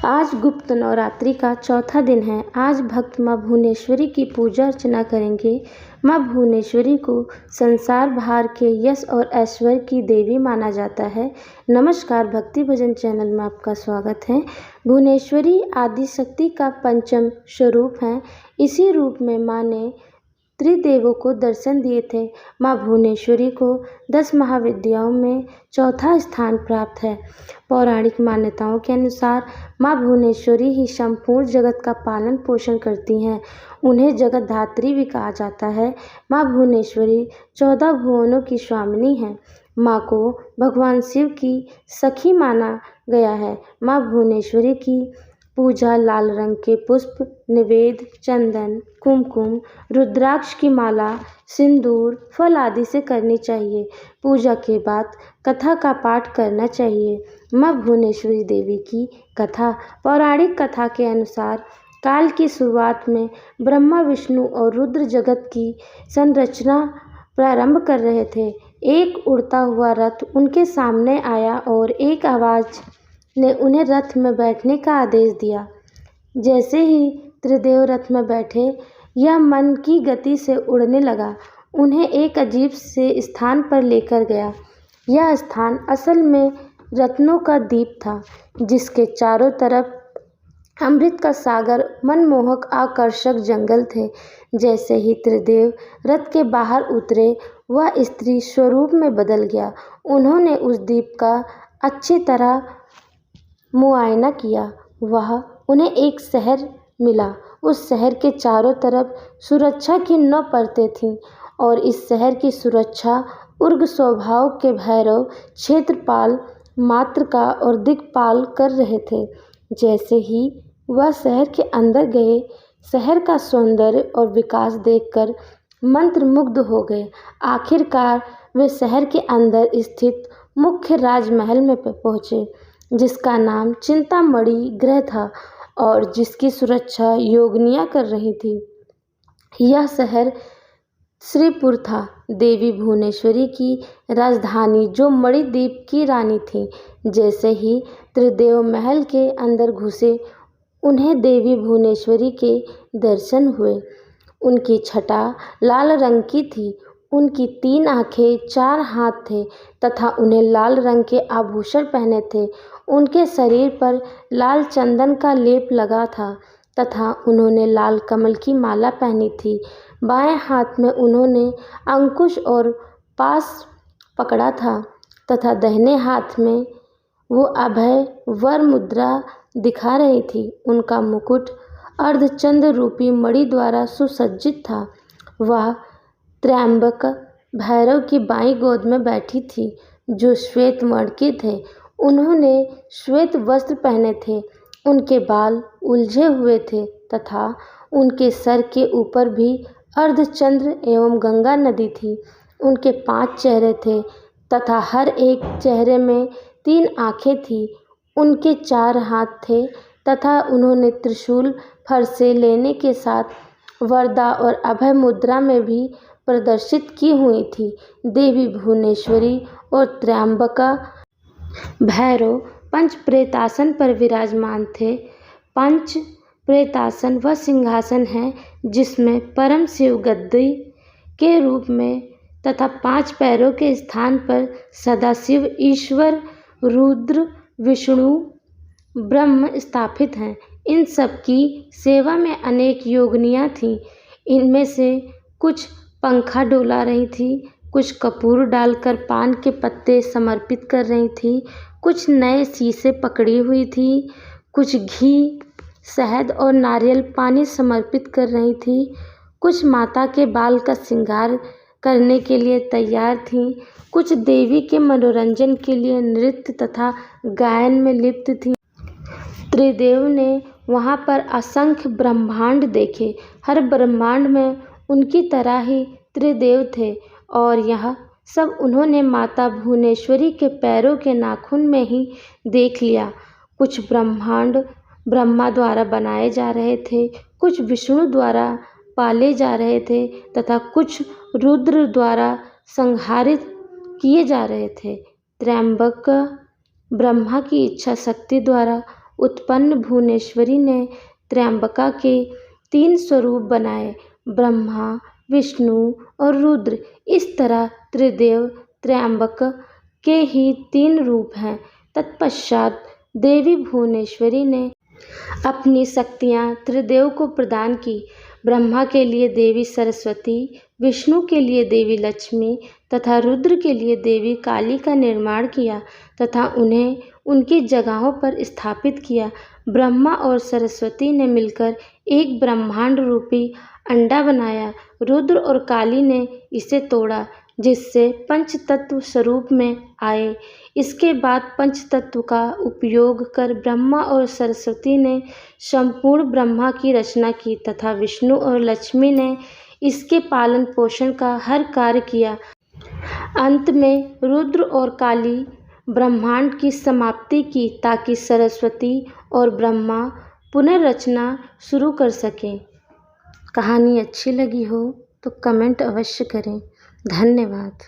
आज गुप्त नवरात्रि का चौथा दिन है। आज भक्त माँ भुवनेश्वरी की पूजा अर्चना करेंगे। माँ भुवनेश्वरी को संसार भार के यश और ऐश्वर्य की देवी माना जाता है। नमस्कार, भक्ति भजन चैनल में आपका स्वागत है। भुवनेश्वरी आदिशक्ति का पंचम स्वरूप हैं। इसी रूप में माँ ने त्रिदेवों को दर्शन दिए थे। माँ भुवनेश्वरी को 10 महाविद्याओं में चौथा स्थान प्राप्त है। पौराणिक मान्यताओं के अनुसार माँ भुवनेश्वरी ही संपूर्ण जगत का पालन पोषण करती हैं। उन्हें जगत धात्री भी कहा जाता है। माँ भुवनेश्वरी 14 भुवनों की स्वामिनी हैं। माँ को भगवान शिव की सखी माना गया है। माँ भुवनेश्वरी की पूजा लाल रंग के पुष्प, निवेद, चंदन, कुमकुम, रुद्राक्ष की माला, सिंदूर, फल आदि से करनी चाहिए। पूजा के बाद कथा का पाठ करना चाहिए। माँ भुवनेश्वरी देवी की कथा। पौराणिक कथा के अनुसार काल की शुरुआत में ब्रह्मा, विष्णु और रुद्र जगत की संरचना प्रारंभ कर रहे थे। एक उड़ता हुआ रथ उनके सामने आया और एक आवाज़ ने उन्हें रथ में बैठने का आदेश दिया। जैसे ही त्रिदेव रथ में बैठे, यह मन की गति से उड़ने लगा। उन्हें एक अजीब से स्थान पर लेकर गया। यह स्थान असल में रत्नों का द्वीप था, जिसके चारों तरफ अमृत का सागर, मनमोहक आकर्षक जंगल थे। जैसे ही त्रिदेव रथ के बाहर उतरे, वह स्त्री स्वरूप में बदल गया। उन्होंने उस द्वीप का अच्छी तरह मुआयना किया। वह उन्हें एक शहर मिला। उस शहर के चारों तरफ सुरक्षा की 9 परतें थीं और इस शहर की सुरक्षा उग्र स्वभाव के भैरव क्षेत्रपाल, मातृका और दिक्पाल कर रहे थे। जैसे ही वह शहर के अंदर गए, शहर का सौंदर्य और विकास देखकर मंत्रमुग्ध हो गए। आखिरकार वे शहर के अंदर स्थित मुख्य राजमहल में पहुँचे, जिसका नाम चिंतामणि गृह था और जिसकी सुरक्षा योगिनियाँ कर रही थी। यह शहर श्रीपुर था, देवी भुवनेश्वरी की राजधानी, जो मणिद्वीप की रानी थी। जैसे ही त्रिदेव महल के अंदर घुसे, उन्हें देवी भुवनेश्वरी के दर्शन हुए। उनकी छटा लाल रंग की थी। उनकी 3 आँखें, 4 हाथ थे तथा उन्हें लाल रंग के आभूषण पहने थे। उनके शरीर पर लाल चंदन का लेप लगा था तथा उन्होंने लाल कमल की माला पहनी थी। बाएं हाथ में उन्होंने अंकुश और पाश पकड़ा था तथा दाहिने हाथ में वो अभय वर मुद्रा दिखा रही थी। उनका मुकुट अर्धचंद्र रूपी मणि द्वारा सुसज्जित था। वह त्रयंबक भैरव की बाईं गोद में बैठी थी, जो श्वेत वर्ण के थे। उन्होंने श्वेत वस्त्र पहने थे। उनके बाल उलझे हुए थे तथा उनके सर के ऊपर भी अर्धचंद्र एवं गंगा नदी थी। उनके 5 चेहरे थे तथा हर एक चेहरे में 3 आँखें थीं। उनके 4 हाथ थे तथा उन्होंने त्रिशूल फरसे लेने के साथ वरदा और अभय मुद्रा में भी प्रदर्शित की हुई थी। देवी भुवनेश्वरी और त्रयंबका भैरव पंच प्रेतासन पर विराजमान थे। पंच प्रेतासन वह सिंहासन है जिसमें परम शिव गद्दी के रूप में तथा 5 पैरों के स्थान पर सदाशिव, ईश्वर, रुद्र, विष्णु, ब्रह्म स्थापित हैं। इन सब की सेवा में अनेक योगिनियाँ थीं। इनमें से कुछ पंखा डोला रही थी, कुछ कपूर डालकर पान के पत्ते समर्पित कर रही थी, कुछ नए शीशे पकड़ी हुई थी, कुछ घी, शहद और नारियल पानी समर्पित कर रही थी, कुछ माता के बाल का श्रृंगार करने के लिए तैयार थीं, कुछ देवी के मनोरंजन के लिए नृत्य तथा गायन में लिप्त थीं। त्रिदेव ने वहाँ पर असंख्य ब्रह्मांड देखे। हर ब्रह्मांड में उनकी तरह ही त्रिदेव थे और यह सब उन्होंने माता भुवनेश्वरी के पैरों के नाखून में ही देख लिया। कुछ ब्रह्मांड ब्रह्मा द्वारा बनाए जा रहे थे, कुछ विष्णु द्वारा पाले जा रहे थे तथा कुछ रुद्र द्वारा संहारित किए जा रहे थे। त्रयंबक ब्रह्मा की इच्छा शक्ति द्वारा उत्पन्न भुवनेश्वरी ने त्र्यंबका के 3 स्वरूप बनाए, ब्रह्मा, विष्णु और रुद्र। इस तरह त्रिदेव त्र्यंबक के ही 3 रूप हैं। तत्पश्चात देवी भुवनेश्वरी ने अपनी शक्तियाँ त्रिदेव को प्रदान की। ब्रह्मा के लिए देवी सरस्वती, विष्णु के लिए देवी लक्ष्मी तथा रुद्र के लिए देवी काली का निर्माण किया तथा उन्हें उनकी जगहों पर स्थापित किया। ब्रह्मा और सरस्वती ने मिलकर एक ब्रह्मांड रूपी अंडा बनाया। रुद्र और काली ने इसे तोड़ा, जिससे पंचतत्व स्वरूप में आए। इसके बाद पंचतत्व का उपयोग कर ब्रह्मा और सरस्वती ने संपूर्ण ब्रह्मा की रचना की तथा विष्णु और लक्ष्मी ने इसके पालन पोषण का हर कार्य किया। अंत में रुद्र और काली ब्रह्मांड की समाप्ति की ताकि सरस्वती और ब्रह्मा पुनर्रचना शुरू कर सकें। कहानी अच्छी लगी हो तो कमेंट अवश्य करें। धन्यवाद।